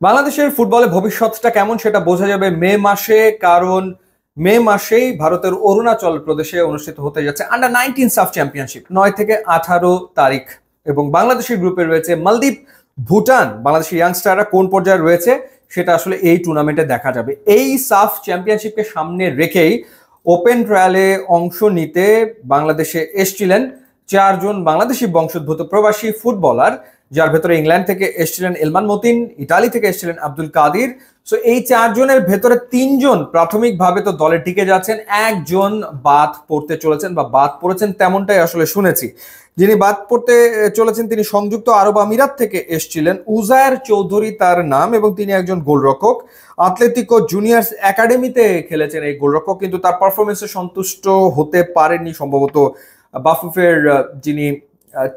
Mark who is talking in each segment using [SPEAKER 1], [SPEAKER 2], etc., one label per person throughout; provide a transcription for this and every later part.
[SPEAKER 1] বাংলাদেশের ফুটবলে ভবিষ্যৎটা কেমন সেটা বোঝা যাবে মে মাসে, কারণ মে মাসেই ভারতের অরুণাচল প্রদেশে অনুষ্ঠিত হতে যাচ্ছে আন্ডার 19 সাফ চ্যাম্পিয়নশিপ 9 থেকে 18 তারিখ। এবং বাংলাদেশের গ্রুপে রয়েছে মালদ্বীপ, ভুটান। বাংলাদেশের ইয়াংস্টাররা কোন পর্যায়ে রয়েছে সেটা আসলে এই টুর্নামেন্টে দেখা যাবে। এই সাফ চ্যাম্পিয়নশিপকে সামনে রেখেই ওপেন ট্রায়ালে অংশ নিতে বাংলাদেশে এসেছিলেন 4 জন বাংলাদেশি বংশোদ্ভূত প্রবাসী ফুটবলার, যার ভেতরে ইংল্যান্ড থেকে এসেছিলেন এলমান মতিন, ইতালি থেকে এসেছিলেন আব্দুল কাদির। সো এই 4 জনের ভেতরে 3 জন প্রাথমিকভাবে তো দলে টিকে যাচ্ছেন, একজন বাদ পড়তে চলেছেন বা বাদ পড়েছেন তেমনটাই আসলে শুনেছি। যিনি বাদ পড়তে চলেছেন তিনি সংযুক্ত আরব আমিরাত থেকে এসেছিলেন, উজায়ের চৌধুরী তার নাম, এবং তিনি একজন গোলরক্ষক। আতলেতিকো জুনিয়র্স একাডেমিতে খেলেছেন এই গোলরক্ষক, কিন্তু তার পারফরমেন্সে সন্তুষ্ট হতে পারেননি সম্ভবত বাফুফের যিনি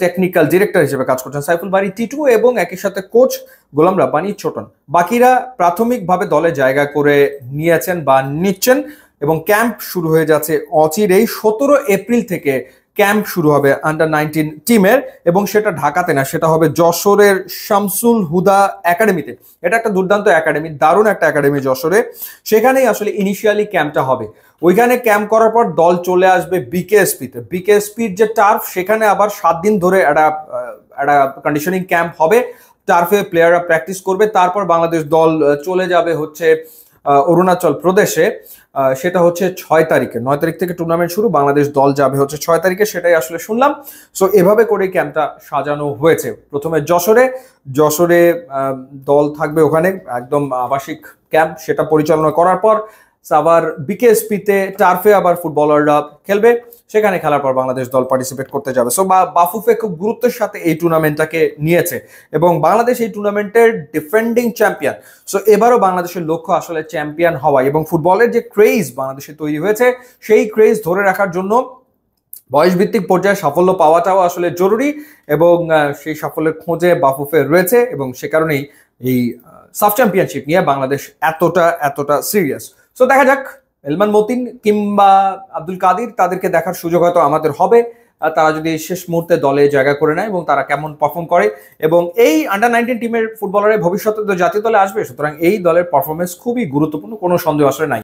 [SPEAKER 1] টেকনিক্যাল ডিরেক্টর হিসেবে কাজ করছেন সাইফুল বারী টিটু, এবং একই সাথে কোচ গোলাম রাব্বানী ছোটন। বাকিরা প্রাথমিকভাবে দলে জায়গা করে নিয়েছেন বা নিচ্ছেন, এবং ক্যাম্প শুরু হয়ে যাচ্ছে অচিরেই। 17 এপ্রিল থেকে ক্যাম্প শুরু হবে আন্ডার 19 টিমের, এবং সেটা ঢাকাতে না, সেটা হবে যশোরের শামসুল হুদা একাডেমিতে। এটা একটা দুর্দান্ত একাডেমি, দারুণ একটা একাডেমি যশোরে। সেখানেই আসলে ইনিশিয়ালি ক্যাম্পটা হবে। ওইখানে ক্যাম্প করার পর দল চলে আসবে বিকেএসপিতে। বিকেএসপির যে টার্ফ, সেখানে আবার 7 দিন ধরে একটা কন্ডিশনিং ক্যাম্প হবে। টার্ফে প্লেয়াররা প্র্যাকটিস করবে। তারপর বাংলাদেশ দল চলে যাবে হচ্ছে অরুণাচল প্রদেশে। সেটা হচ্ছে 6 তারিখে। 9 তারিখ থেকে টুর্নামেন্ট শুরু, বাংলাদেশ দল যাবে হচ্ছে 6 তারিখে, সেটাই আসলে শুনলাম। সো এভাবে করে ক্যাম্পটা সাজানো হয়েছে। প্রথমে যশোরে দল থাকবে, ওখানে একদম আবাসিক ক্যাম্প, সেটা পরিচালনা করার পর আবার বিকেএসপিতে টার্ফে আবার ফুটবলাররা খেলবে। সেখানে খেলার পর বাংলাদেশ দল পার্টিসিপেট করতে যাবে। সো বাফুফে খুব গুরুত্বের সাথে এই টুর্নামেন্টটাকে নিয়েছে, এবং বাংলাদেশ এই টুর্নামেন্টের ডিফেন্ডিং চ্যাম্পিয়ন। সো এবারও বাংলাদেশের লক্ষ্য আসলে চ্যাম্পিয়ন হওয়া, এবং ফুটবলের যে ক্রেজ বাংলাদেশে তৈরি হয়েছে সেই ক্রেজ ধরে রাখার জন্য বয়সভিত্তিক পর্যায়ে সাফল্য পাওয়াটাও আসলে জরুরি, এবং সেই সাফল্যের খোঁজে বাফুফে রয়েছে, এবং সে কারণেই এই সাফ চ্যাম্পিয়নশিপ নিয়ে বাংলাদেশ এতটা সিরিয়াস। সো দেখা যাক, এলমান মতিন কিংবা আব্দুল কাদির, তাদেরকে দেখার সুযোগ হয়তো আমাদের হবে। তারা যদি শেষ মুহূর্তে দলে জায়গা করে নেয় এবং তারা কেমন পারফর্ম করে। এবং এই আন্ডার 19 টিমের ফুটবলারের ভবিষ্যতে তো জাতীয় দলে আসবে, সুতরাং এই দলের পারফরমেন্স খুবই গুরুত্বপূর্ণ, কোনো সন্দেহ আসলে নাই।